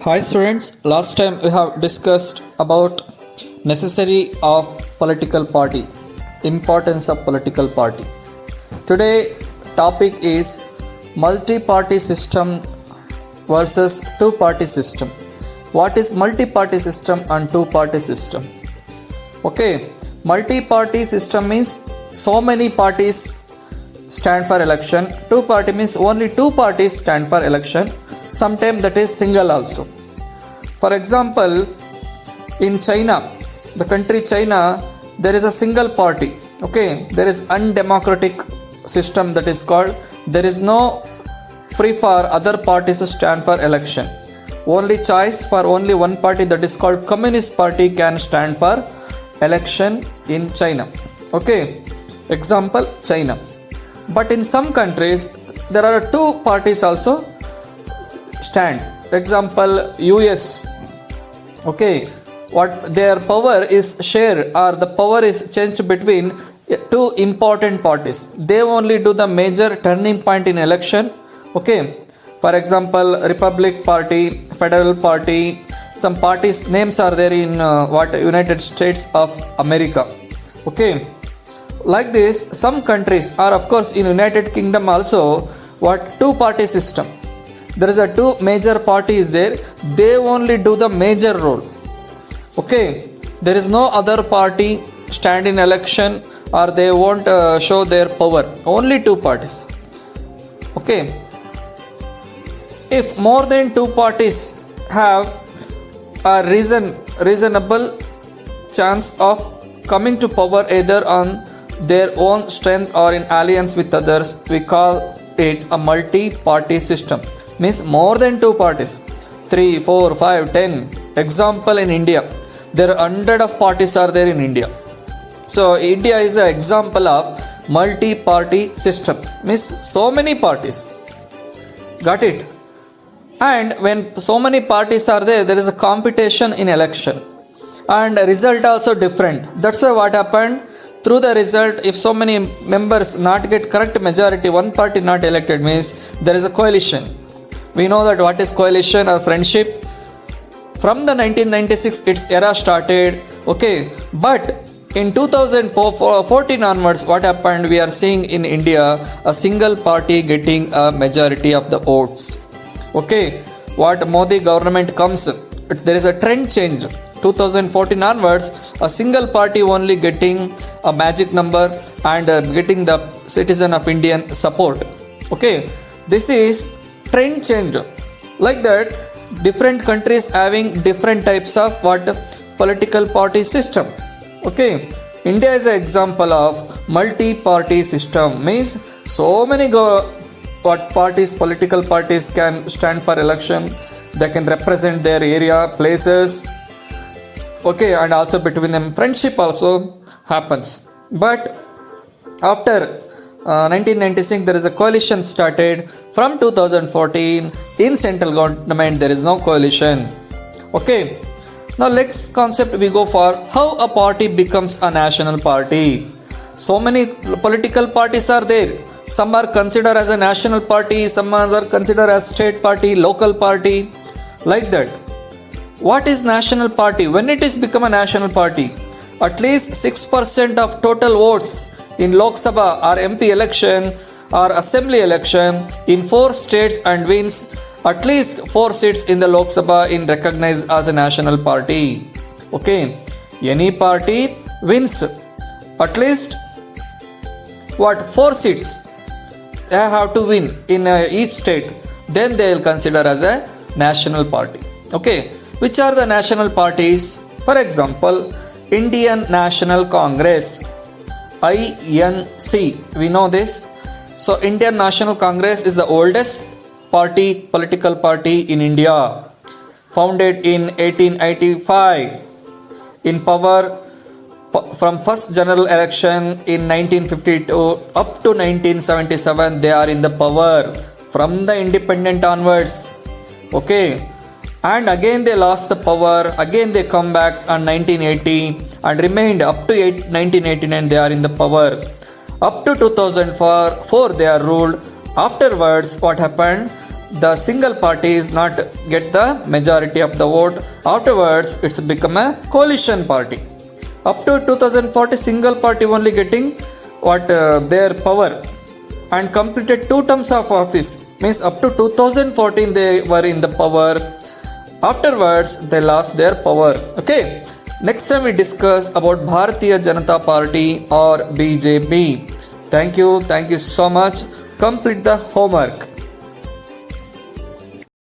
Hi students, last time we have discussed about necessity of political party, importance of political party. Today topic is multi-party system versus two-party system. What is multi-party system and two-party system? Okay, multi-party system means so many parties stand for election. Two-party means only two parties stand for election. Sometimes that is single also. For example, in China, the country China, there is a single party. Okay, there is undemocratic system that is called. There is no free for other parties to stand for election. Only choice for only one party, that is called Communist Party, can stand for election in China. Okay, example China. But in some countries, there are two parties also stand. Example US. Okay, what their power is share, or the power is changed between two important parties. They only do the major turning point in election. Okay, for example, Republic Party, Federal Party, some parties names are there in United States of America. Okay, like this some countries are, of course, in United Kingdom also, what two party system. There is a two major parties there. They only do the major role. Okay, there is no other party stand in election, or they won't show their power. Only two parties. Okay, if more than two parties have a reasonable chance of coming to power either on their own strength or in alliance with others, we call it a multi-party system. Means more than two parties, 3, 4, 5, 10. Example, in India, there are 100 of parties are there in India. So India is an example of multi-party system. Means so many parties. Got it? And when so many parties are there, there is a competition in election, and result also different. That's why what happened, through the result, if so many members not get correct majority, one party not elected, means there is a coalition. We know that what is coalition or friendship. From the 1996 its era started. Okay, but in 2014 onwards, what happened, we are seeing in India a single party getting a majority of the votes. Okay, what Modi government comes, there is a trend change. 2014 onwards, a single party only getting a magic number and getting the citizen of Indian support. Okay, this is trend change. Like that, different countries having different types of what political party system. Okay, India is an example of multi-party system. Means so many political parties can stand for election. They can represent their area, places. Okay, and also between them friendship also happens. But after 1996, there is a coalition started. From 2014, in central government there is no coalition. Okay, now next concept we go for how a party becomes a national party. So many political parties are there. Some are considered as a national party, some are considered as state party, local party, like that. What is national party? When it is become a national party, at least 6% of total votes in Lok Sabha or MP election or assembly election in 4 states and wins at least 4 seats in the Lok Sabha in recognized as a national party. Okay, any party wins at least 4 seats. They have to win in each state. Then they will consider as a national party. Okay, which are the national parties? For example, Indian National Congress, INC. We know this. So Indian National Congress is the oldest political party in India, founded in 1885, in power from first general election in 1952 up to 1977. They are in the power from the independent onwards. Okay, and again they lost the power. Again they come back on 1980 and remained up to 1989. They are in the power up to 2004. They are ruled. Afterwards, what happened? the single party is not get the majority of the vote. Afterwards it's become a coalition party. Up to 2040 single party only getting their power and completed 2 terms of office, means up to 2014 they were in the power. Afterwards they lost their power. Okay, next time we discuss about Bharatiya Janata Party or BJP. Thank you so much. Complete the homework.